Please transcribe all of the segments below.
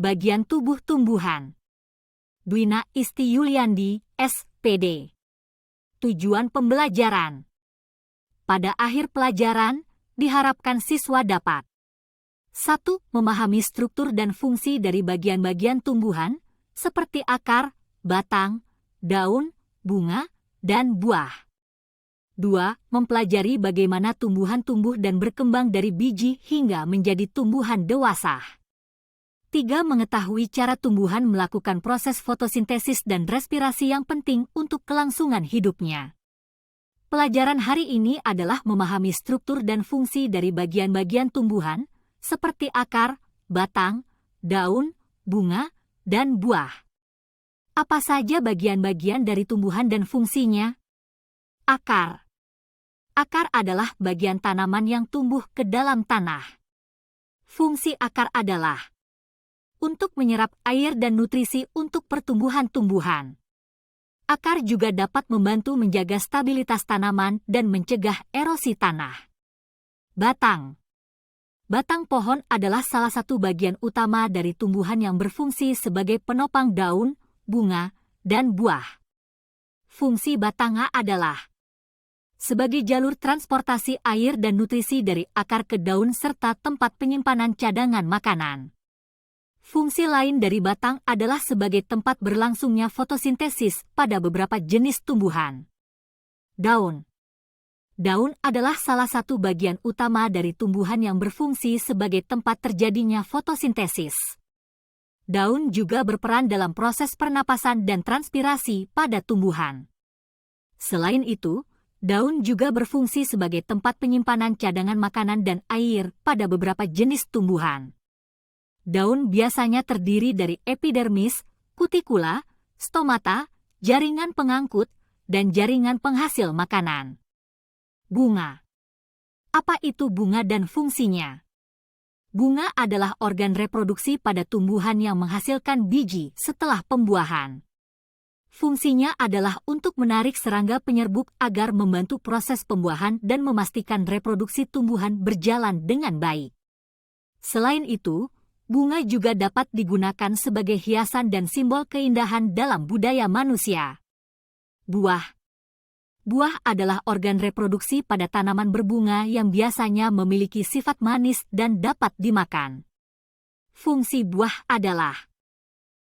Bagian tubuh tumbuhan. Dwina Isti Yuliandi, SPD. Tujuan pembelajaran. Pada akhir pelajaran, diharapkan siswa dapat 1. Memahami struktur dan fungsi dari bagian-bagian tumbuhan, seperti akar, batang, daun, bunga, dan buah. 2. Mempelajari bagaimana tumbuhan tumbuh dan berkembang dari biji hingga menjadi tumbuhan dewasa. 3. Mengetahui cara tumbuhan melakukan proses fotosintesis dan respirasi yang penting untuk kelangsungan hidupnya. Pelajaran hari ini adalah memahami struktur dan fungsi dari bagian-bagian tumbuhan, seperti akar, batang, daun, bunga, dan buah. Apa saja bagian-bagian dari tumbuhan dan fungsinya? Akar. Akar adalah bagian tanaman yang tumbuh ke dalam tanah. Fungsi akar adalah untuk menyerap air dan nutrisi untuk pertumbuhan tumbuhan. Akar juga dapat membantu menjaga stabilitas tanaman dan mencegah erosi tanah. Batang. Batang pohon adalah salah satu bagian utama dari tumbuhan yang berfungsi sebagai penopang daun, bunga, dan buah. Fungsi batangnya adalah sebagai jalur transportasi air dan nutrisi dari akar ke daun serta tempat penyimpanan cadangan makanan. Fungsi lain dari batang adalah sebagai tempat berlangsungnya fotosintesis pada beberapa jenis tumbuhan. Daun. Daun adalah salah satu bagian utama dari tumbuhan yang berfungsi sebagai tempat terjadinya fotosintesis. Daun juga berperan dalam proses pernapasan dan transpirasi pada tumbuhan. Selain itu, daun juga berfungsi sebagai tempat penyimpanan cadangan makanan dan air pada beberapa jenis tumbuhan. Daun biasanya terdiri dari epidermis, kutikula, stomata, jaringan pengangkut, dan jaringan penghasil makanan. Bunga. Apa itu bunga dan fungsinya? Bunga adalah organ reproduksi pada tumbuhan yang menghasilkan biji setelah pembuahan. Fungsinya adalah untuk menarik serangga penyerbuk agar membantu proses pembuahan dan memastikan reproduksi tumbuhan berjalan dengan baik. Selain itu, bunga juga dapat digunakan sebagai hiasan dan simbol keindahan dalam budaya manusia. Buah. Buah adalah organ reproduksi pada tanaman berbunga yang biasanya memiliki sifat manis dan dapat dimakan. Fungsi buah adalah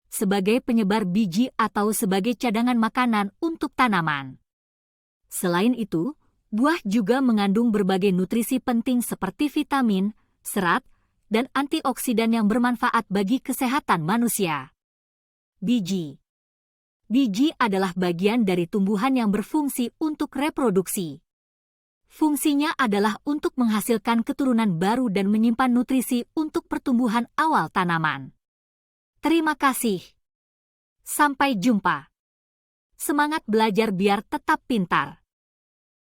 sebagai penyebar biji atau sebagai cadangan makanan untuk tanaman. Selain itu, buah juga mengandung berbagai nutrisi penting seperti vitamin, serat, dan antioksidan yang bermanfaat bagi kesehatan manusia. Biji. Biji adalah bagian dari tumbuhan yang berfungsi untuk reproduksi. Fungsinya adalah untuk menghasilkan keturunan baru dan menyimpan nutrisi untuk pertumbuhan awal tanaman. Terima kasih. Sampai jumpa. Semangat belajar biar tetap pintar.